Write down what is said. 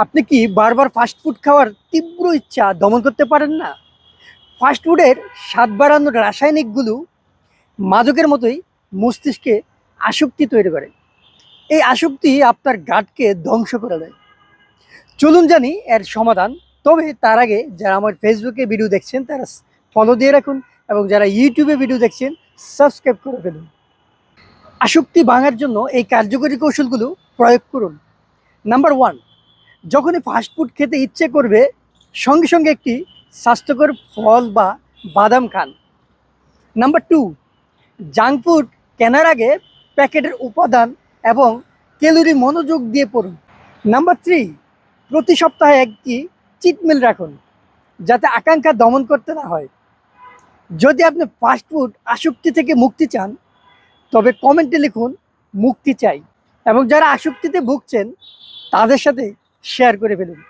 আপনি কি বারবার ফাস্ট ফুড খাওয়ার তীব্র ইচ্ছা দমন করতে পারেন না? ফাস্ট ফুডের স্বাদ বাড়ানোর রাসায়নিকগুলো মাদকের মতোই মস্তিষ্কে আসক্তি তৈরি করে। এই আসক্তি আপনার গাটকে ধ্বংস করে দেয়। চলুন জানি এর সমাধান। তবে তার আগে যারা আমার ফেসবুকে ভিডিও দেখছেন তারা ফলো দিয়ে রাখুন, এবং যারা ইউটিউবে ভিডিও দেখছেন সাবস্ক্রাইব করে ফেলুন। আসক্তি ভাঙার জন্য এই কার্যকরী কৌশলগুলো প্রয়োগ করুন। নাম্বার ওয়ান, যখনই ফাস্টফুড খেতে ইচ্ছে করবে সঙ্গে সঙ্গে একটি স্বাস্থ্যকর ফল বা বাদাম খান। নাম্বার টু, জাঙ্ক ফুড কেনার আগে প্যাকেটের উপাদান এবং ক্যালোরি মনোযোগ দিয়ে পড়ুন। নাম্বার থ্রি, প্রতি সপ্তাহে একটি চিট মিল রাখুন, যাতে আকাঙ্ক্ষা দমন করতে না হয়। যদি আপনি ফাস্টফুড আসক্তি থেকে মুক্তি চান তবে কমেন্টে লিখুন মুক্তি চাই, এবং যারা আসক্তিতে ভুগছেন তাদের সাথে শেয়ার করে ফেলুন।